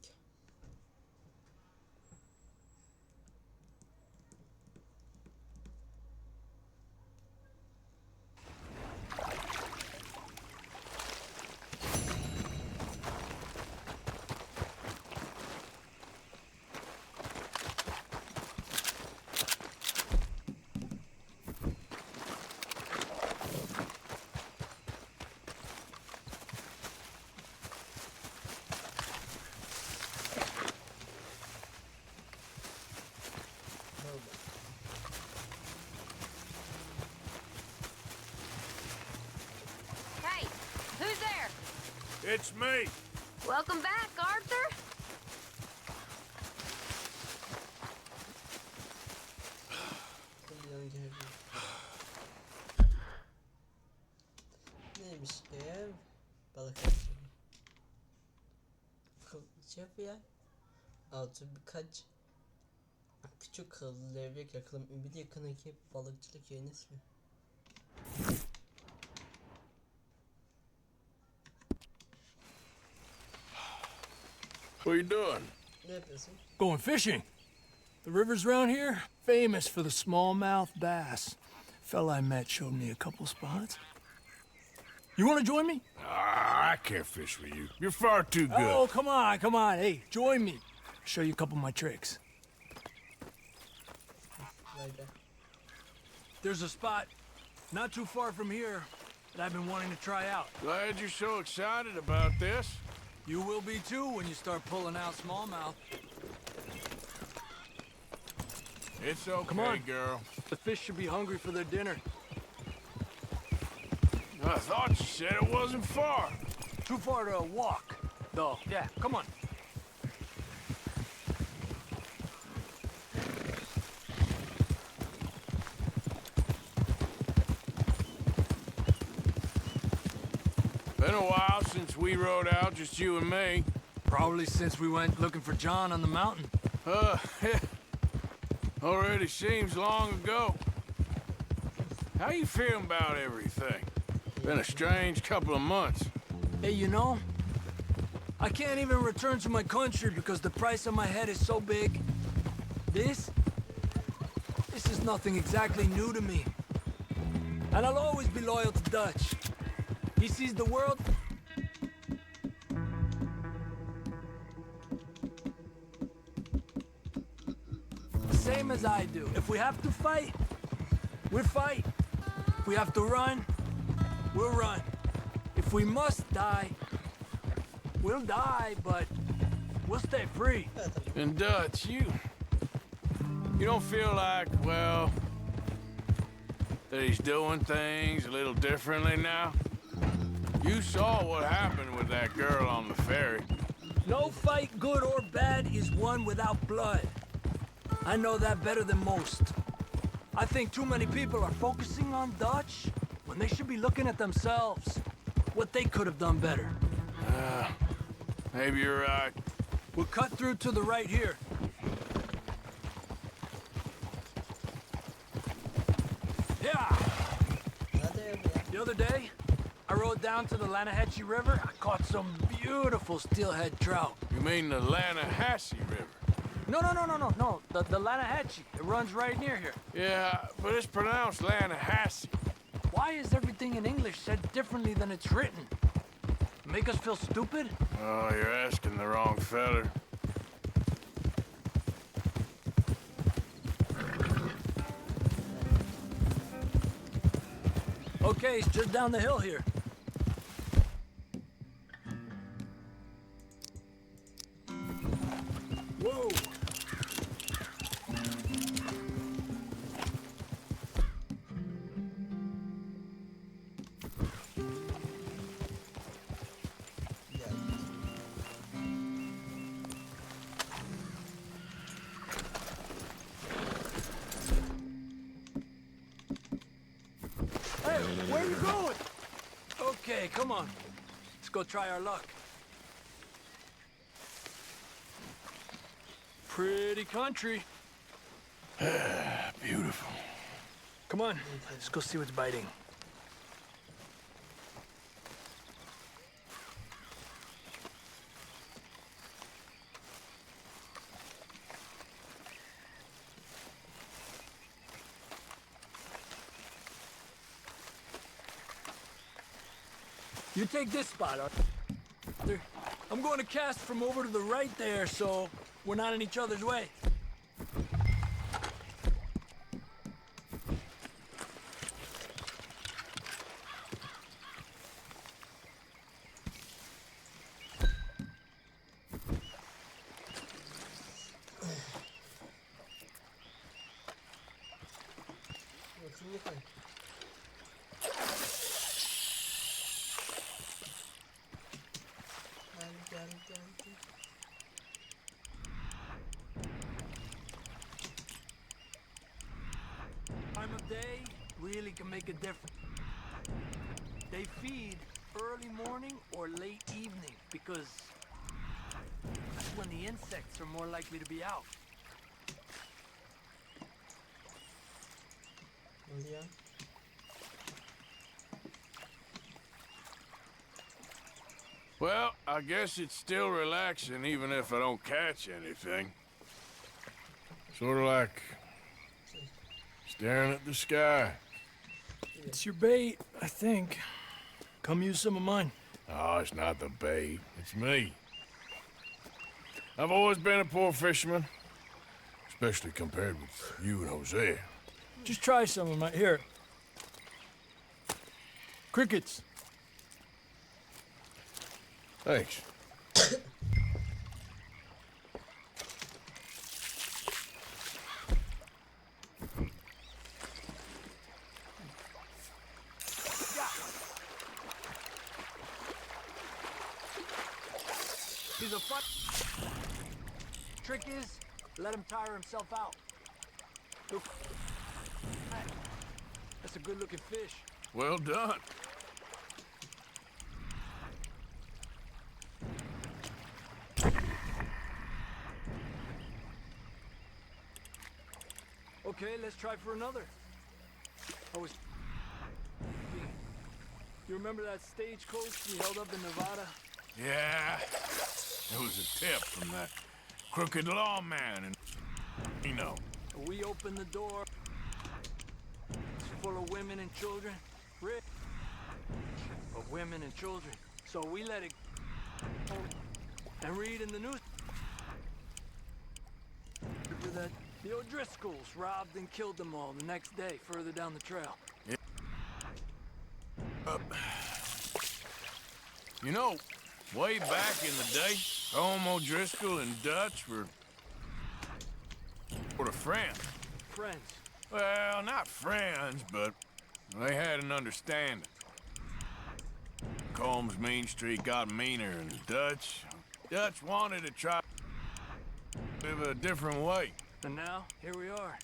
[SPEAKER 6] It's me.
[SPEAKER 9] Welcome back, Arthur.
[SPEAKER 1] Neymiş görev? Balık avcılığı. Şey ya. Avcı birkaç küçük kızıl levrek yakalım. Ümidi yakındaki balıkçılık yerinin ismi.
[SPEAKER 6] What are you doing?
[SPEAKER 1] Ne yapıyorsun?
[SPEAKER 11] Going fishing. The rivers around here, famous for the smallmouth bass. Fella I met showed me a couple spots. You want to join me?
[SPEAKER 6] I can't fish with you. You're far too good.
[SPEAKER 11] Oh, come on, come on. Hey, join me. Show you a couple of my tricks. There's a spot not too far from here that I've been wanting to try out.
[SPEAKER 6] Glad you're so excited about this.
[SPEAKER 11] You will be too when you start pulling out smallmouth.
[SPEAKER 6] It's okay,
[SPEAKER 11] Come on.
[SPEAKER 6] girl.
[SPEAKER 11] The fish should be hungry for their dinner.
[SPEAKER 6] I thought you said it wasn't far.
[SPEAKER 11] Too far to walk, though. Yeah, come on.
[SPEAKER 6] Been a while since we rode out, just you and me.
[SPEAKER 11] Probably since we went looking for John on the mountain.
[SPEAKER 6] Already seems long ago. How you feeling about everything? Been a strange couple of months.
[SPEAKER 11] Hey, you know, I can't even return to my country because the price on my head is so big. This is nothing exactly new to me. And I'll always be loyal to Dutch. He sees the world. The same as I do. If we have to fight, we'll fight. If we have to run, we'll run. If we must die, we'll die, but we'll stay free.
[SPEAKER 6] And Dutch, you don't feel like, well, that he's doing things a little differently now? You saw what happened with that girl on the ferry.
[SPEAKER 11] No fight, good or bad, is won without blood. I know that better than most. I think too many people are focusing on Dutch when they should be looking at themselves. What they could have done better.
[SPEAKER 6] Maybe you're right.
[SPEAKER 11] We'll cut through to the right here. Yeah! The other day, I rode down to the Lanahatchee River. I caught some beautiful steelhead trout.
[SPEAKER 6] You mean the Lanahatchee River?
[SPEAKER 11] No. The Lanahatchee. It runs right near here.
[SPEAKER 6] Yeah, but it's pronounced Lanahatchee.
[SPEAKER 11] Why is everything in English said differently than it's written? Make us feel stupid?
[SPEAKER 6] Oh, you're asking the wrong feller.
[SPEAKER 11] Okay, it's just down the hill here. Whoa! Hey, where are you going? Okay, come on. Let's go try our luck. Pretty country.
[SPEAKER 6] Beautiful.
[SPEAKER 11] Come on, let's go see what's biting. You take this spot, Arthur. I'm going to cast from over to the right there, so we're not in each other's way. Time of day really can make a difference. They feed early morning or late evening because that's when the insects are more likely to be out.
[SPEAKER 1] Yeah.
[SPEAKER 6] Well, I guess it's still relaxing even if I don't catch anything. Sort of like staring at the sky.
[SPEAKER 11] It's your bait, I think. Come use some of mine.
[SPEAKER 6] Oh, it's not the bait. It's me. I've always been a poor fisherman, especially compared with you and Jose.
[SPEAKER 11] Just try some of my... Here. Crickets.
[SPEAKER 6] Thanks.
[SPEAKER 11] He's a fun... Trick is, let him tire himself out. Look. That's a good-looking fish.
[SPEAKER 6] Well done.
[SPEAKER 11] Okay, let's try for another. You remember that stagecoach we held up in Nevada?
[SPEAKER 6] Yeah. It was a tip from that crooked lawman and you know.
[SPEAKER 11] We opened the door. It's full of women and children. Rich. Of women and children. So we let it go and read in the news that the O'Driscolls robbed and killed them all the next day further down the trail.
[SPEAKER 6] Yeah. You know, way back in the day, Tom O'Driscoll and Dutch were sort of friends.
[SPEAKER 11] Friends?
[SPEAKER 6] Well, not friends, but they had an understanding. Combs Mean Street got meaner, and Dutch wanted to try to live a different way.
[SPEAKER 11] And now, here we are.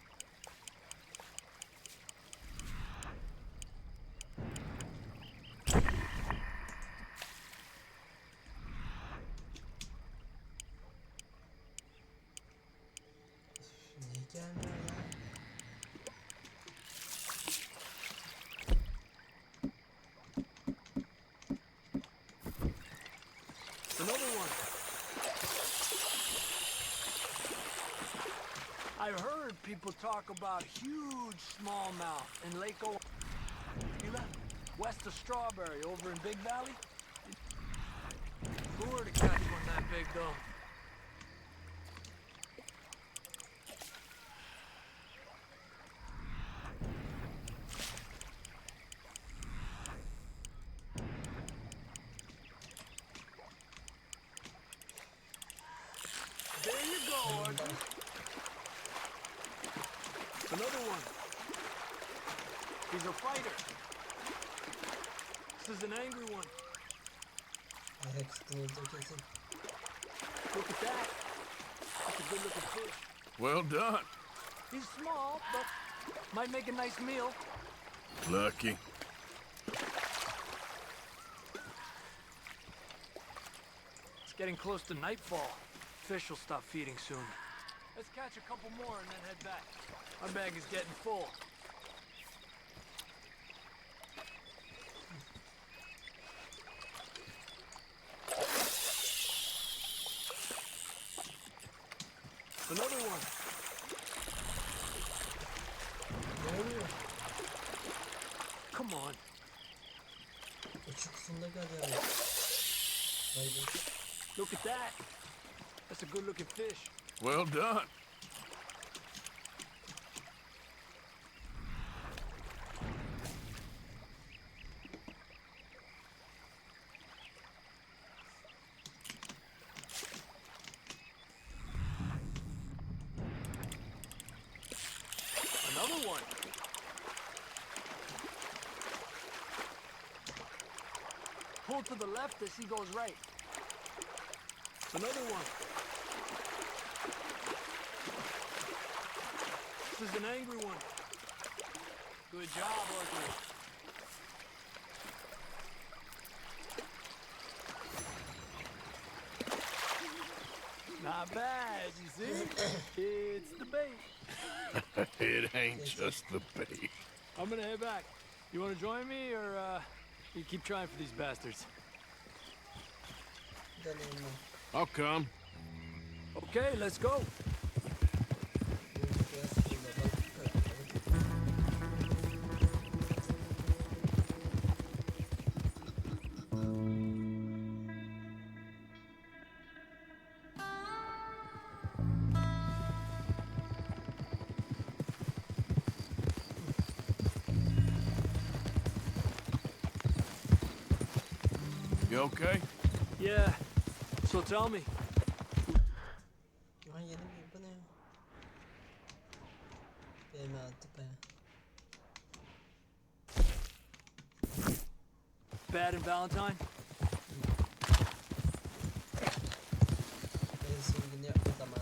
[SPEAKER 11] Another one. I heard people talk about huge smallmouth in Lake O'Ila, west of Strawberry, over in Big Valley. Who were to catch one that big, though? There you go, Arthur. Another one. He's a fighter. This is an angry one. Look at that. That's a good looking fish.
[SPEAKER 6] Well done.
[SPEAKER 11] He's small, but might make a nice meal.
[SPEAKER 6] Lucky.
[SPEAKER 11] It's getting close to nightfall. Fish will stop feeding soon. Let's catch a couple more and then head back. Our bag is getting full. Another one. Come on. Look at that. That's a good looking fish.
[SPEAKER 6] Well done.
[SPEAKER 11] Another one. Pull to the left as he goes right. Another one. This is an angry one. Good job, Arthur. Not bad, you see? It's the bait.
[SPEAKER 6] It ain't just the bait.
[SPEAKER 11] I'm gonna head back. You wanna join me, or you keep trying for these bastards?
[SPEAKER 6] I'll come.
[SPEAKER 11] Okay, let's go.
[SPEAKER 6] You okay?
[SPEAKER 11] Yeah. So tell me.
[SPEAKER 1] Ay yeni bu ne? Benim attı be.
[SPEAKER 11] Bad in Valentine?
[SPEAKER 1] Benim sevgini yapma zamanı.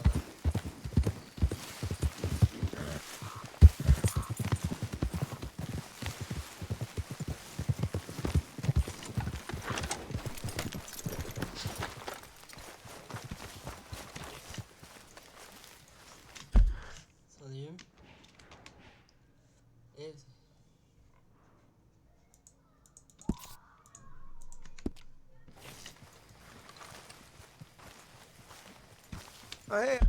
[SPEAKER 1] Salayım. Evet.
[SPEAKER 7] Hey.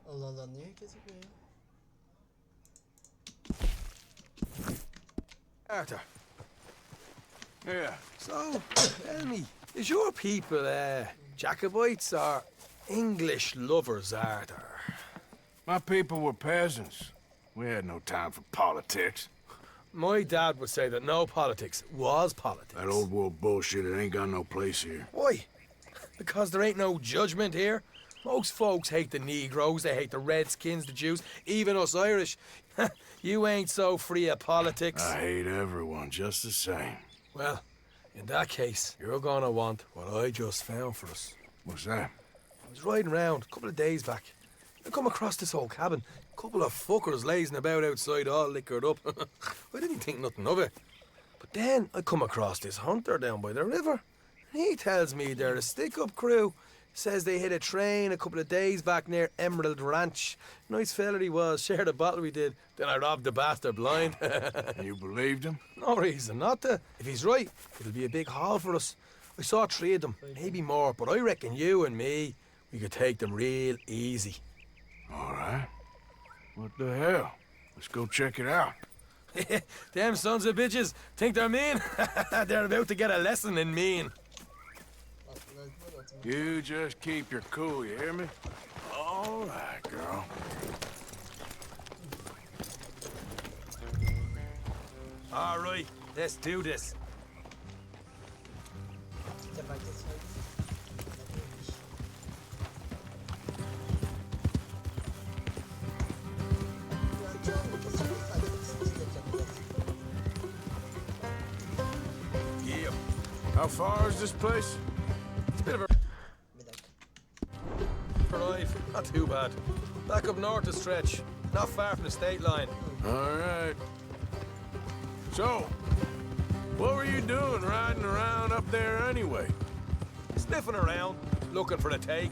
[SPEAKER 1] Allah Allah niye gözükmüyor ya?
[SPEAKER 7] Arthur. Yeah. So, tell me, is your people Jacobites or English lovers, Arthur?
[SPEAKER 6] My people were peasants. We had no time for politics.
[SPEAKER 7] My dad would say that no politics was politics.
[SPEAKER 6] That old world bullshit, it ain't got no place here.
[SPEAKER 7] Why? Because there ain't no judgment here. Most folks hate the Negroes, they hate the Redskins, the Jews, even us Irish. You ain't so free of politics.
[SPEAKER 6] I hate everyone just the same.
[SPEAKER 7] Well, in that case, you're gonna want what I just found for us.
[SPEAKER 6] What's that?
[SPEAKER 7] I was riding around a couple of days back. I come across this old cabin. A couple of fuckers lazing about outside all liquored up. I didn't think nothing of it. But then I come across this hunter down by the river. And he tells me they're a stick-up crew. Says they hit a train a couple of days back near Emerald Ranch. Nice fella he was, shared a bottle we did. Then I robbed the bastard blind.
[SPEAKER 6] You believed him?
[SPEAKER 7] No reason not to. If he's right, it'll be a big haul for us. I saw 3 of them, maybe more, but I reckon you and me, we could take them real easy.
[SPEAKER 6] All right. What the hell? Let's go check it out.
[SPEAKER 7] Them sons of bitches think they're mean. They're about to get a lesson in mean.
[SPEAKER 6] You just keep your cool, you hear me? All right, girl.
[SPEAKER 7] All right, let's do this.
[SPEAKER 6] Yeah. How far is this place?
[SPEAKER 7] It's a bit of a drive, not too bad. Back up north a stretch, not far from the state line.
[SPEAKER 6] All right. So, what were you doing riding around up there anyway?
[SPEAKER 7] Sniffing around, looking for a take.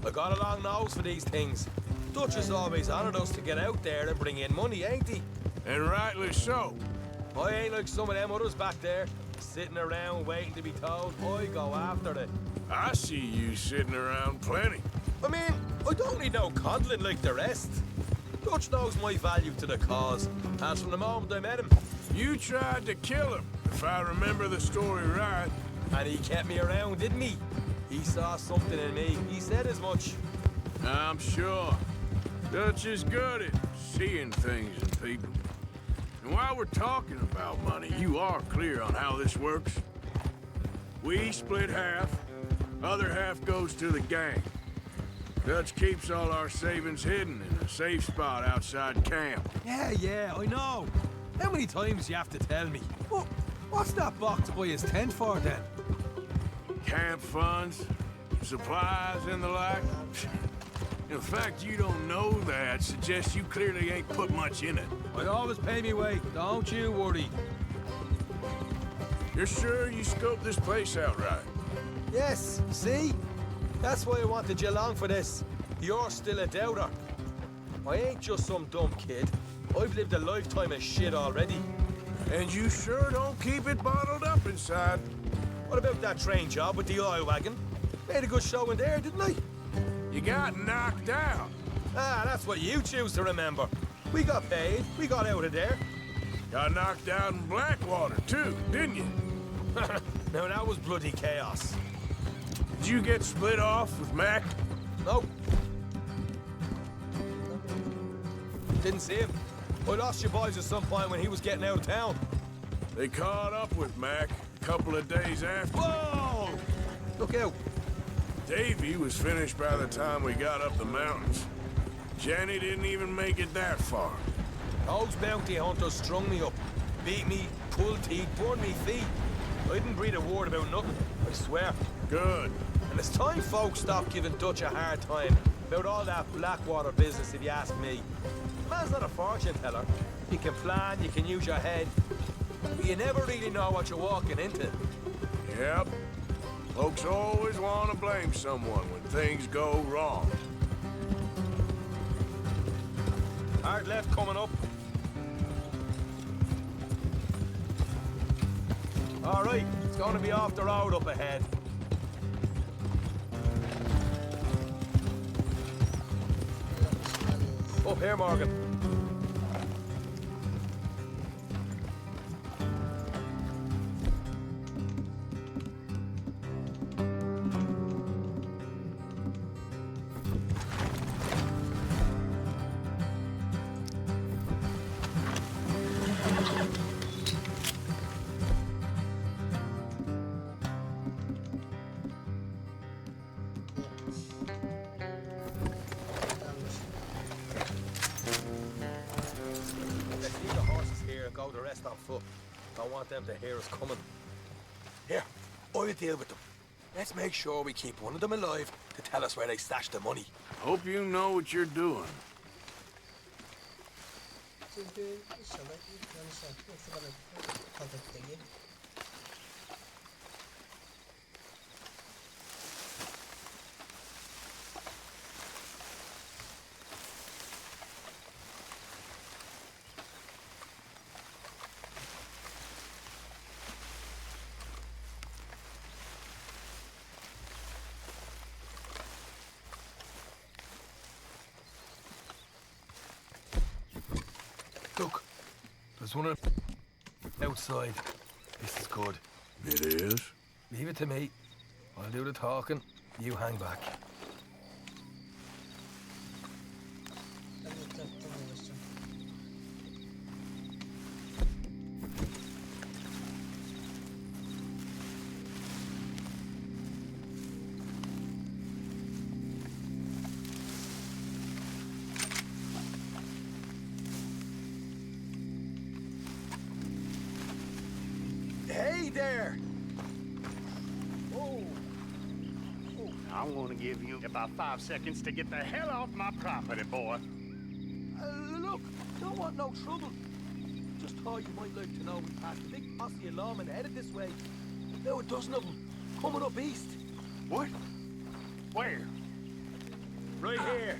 [SPEAKER 7] I got a long nose for these things. Dutch is always honoured us to get out there and bring in money, ain't he?
[SPEAKER 6] And rightly so.
[SPEAKER 7] I ain't like some of them others back there, sitting around waiting to be told. I go after it.
[SPEAKER 6] I see you sitting around plenty.
[SPEAKER 7] I mean, I don't need no coddling like the rest. Dutch knows my value to the cause, and from the moment I met him.
[SPEAKER 6] You tried to kill him, if I remember the story right.
[SPEAKER 7] And he kept me around, didn't he? He saw something in me. He said as much.
[SPEAKER 6] I'm sure. Dutch is good at seeing things in people. And while we're talking about money, you are clear on how this works? We split half, other half goes to the gang. Dutch keeps all our savings hidden in a safe spot outside camp.
[SPEAKER 7] Yeah, I know.
[SPEAKER 12] How many times you have to tell me? What's that box by his tent for then?
[SPEAKER 6] Camp funds, supplies, and the like. The fact you don't know that suggests you clearly ain't put much in it.
[SPEAKER 12] I always pay me way, don't you worry.
[SPEAKER 6] You're sure you scoped this place out right?
[SPEAKER 12] Yes, see? That's why I wanted you along for this. You're still a doubter. I ain't just some dumb kid. I've lived a lifetime of shit already.
[SPEAKER 6] And you sure don't keep it bottled up inside.
[SPEAKER 12] What about that train job with the oil wagon? Made a good show in there, didn't I?
[SPEAKER 6] You got knocked out.
[SPEAKER 12] Ah, that's what you choose to remember. We got paid. We got out of there.
[SPEAKER 6] Got knocked out in Blackwater, too, didn't you?
[SPEAKER 12] Now, that was bloody chaos.
[SPEAKER 6] Did you get split off with Mac?
[SPEAKER 12] No. Didn't see him. I lost your boys at some point when he was getting out of town.
[SPEAKER 6] They caught up with Mac a couple of days after.
[SPEAKER 12] Whoa! Look out.
[SPEAKER 6] Davy was finished by the time we got up the mountains. Jenny didn't even make it that far.
[SPEAKER 12] Those bounty hunters strung me up. Beat me, pulled teeth, burned me feet. I didn't breathe a word about nothing, I swear.
[SPEAKER 6] Good.
[SPEAKER 12] And it's time folks stopped giving Dutch a hard time about all that Blackwater business, if you ask me. The man's not a fortune teller. You can plan, you can use your head, but you never really know what you're walking into.
[SPEAKER 6] Yep. Folks always want to blame someone when things go wrong.
[SPEAKER 12] Hard left coming up. All right, it's going to be off the road up ahead. Up here, Morgan. Go the rest on foot. Don't want them to hear us coming. Here, I'll deal with them. Let's make sure we keep one of them alive to tell us where they stashed the money.
[SPEAKER 6] Hope you know what you're doing.
[SPEAKER 1] Çünkü inşallah ilk yanlış yaptım. Yoksa bana kazık değil.
[SPEAKER 12] Look, there's one outside. This is good.
[SPEAKER 6] It is?
[SPEAKER 12] Leave it to me. I'll do the talking. You hang back.
[SPEAKER 1] Ben etraftan dolaşacağım.
[SPEAKER 12] Hey there! Oh.
[SPEAKER 13] I want to give you about 5 seconds to get the hell off my property, boy.
[SPEAKER 12] Look, don't want no trouble. Just thought you might like to know we passed a big posse of lawmen headed this way. There were a dozen of them coming up east.
[SPEAKER 13] What? Where?
[SPEAKER 12] Right here.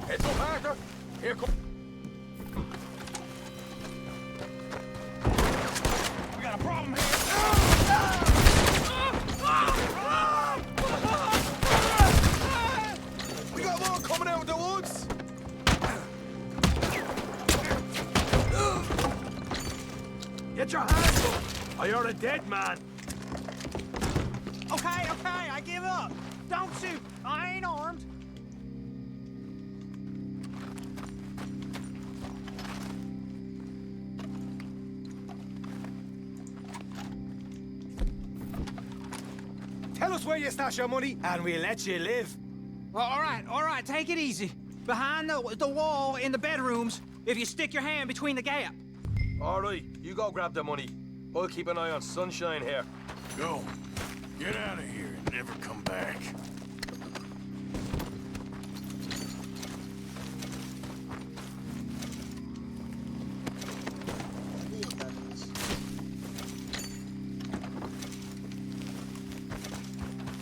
[SPEAKER 12] Heads up, Arthur. Here come.
[SPEAKER 13] We got a problem here.
[SPEAKER 12] We got more coming out of the woods. Get your hands up, or you're a dead man.
[SPEAKER 13] Okay, I give up. Don't shoot. I ain't armed.
[SPEAKER 12] Tell us where you stash your money, and we'll let you live.
[SPEAKER 14] All right, take it easy. Behind the wall in the bedrooms, if you stick your hand between the gap.
[SPEAKER 12] All right, you go grab the money. I'll keep an eye on Sunshine here.
[SPEAKER 6] Go. Get out of here and never come back.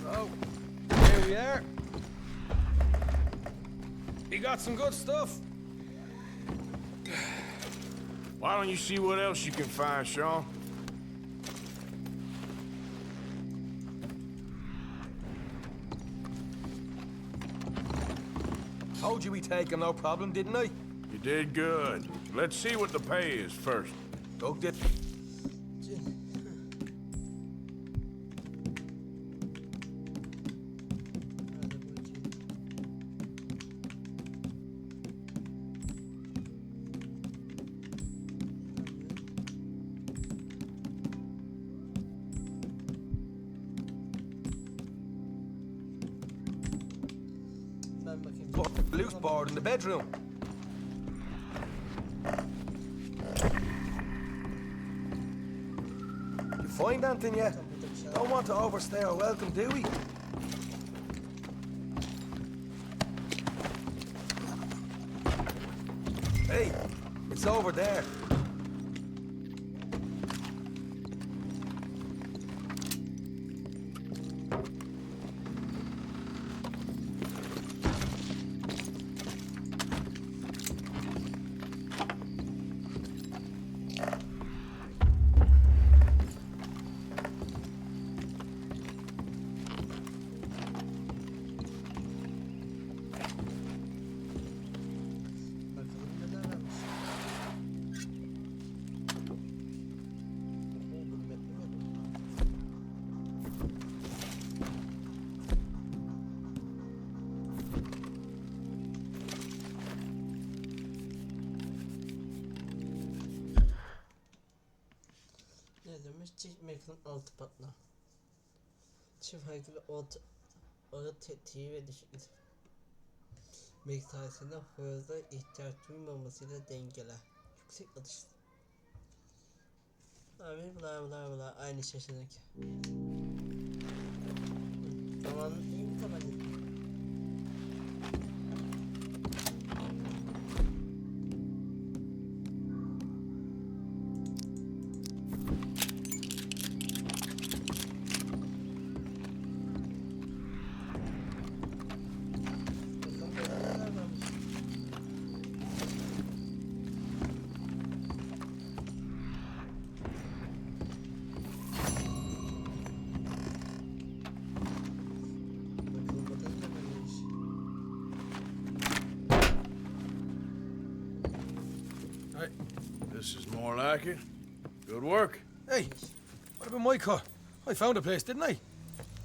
[SPEAKER 12] Oh, here we are. You got some good stuff.
[SPEAKER 6] Why don't you see what else you can find, Sean?
[SPEAKER 12] Told you we take him, no problem, didn't I?
[SPEAKER 6] You did good. Let's see what the pay is first.
[SPEAKER 12] Doug did. Loose board in the bedroom. You find anything yet? Don't want to overstay our welcome, do we? Hey, it's over there.
[SPEAKER 1] Çift mekanın altı patla. Çift hareketli ağır tetiği ve düşük miktarında fazla ihtiyaç duymamasıyla dengeler. Yüksek atış. Abi bla aynı şaşırdık. Zaman iyi bir tabanca.
[SPEAKER 6] This is more like it. Good work.
[SPEAKER 12] Hey, what about my car? I found a place, didn't I?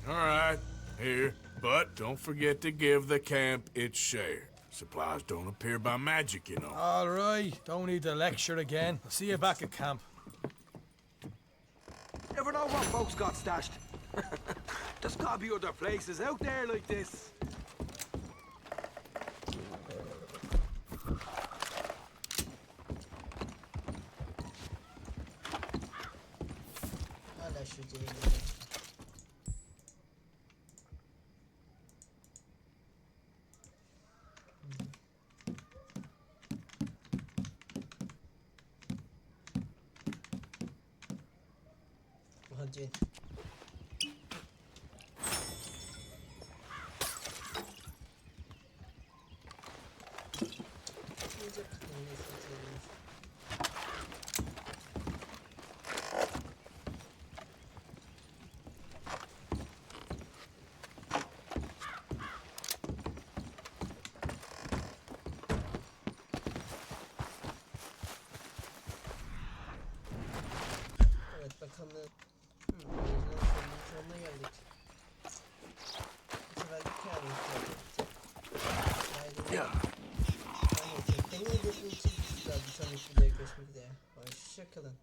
[SPEAKER 6] All right, here. But don't forget to give the camp its share. Supplies don't appear by magic, you know.
[SPEAKER 12] All right, don't need to lecture again. I'll see you back at camp. Never know what folks got stashed. There's gotta be other places out there like this.
[SPEAKER 1] Hadi. Evet bakalım. Sonuna geldik. Bu sefer tekrar tekneyi geçmek için güzel bir sonraki videoya görüşmek üzere. Hoşçakalın.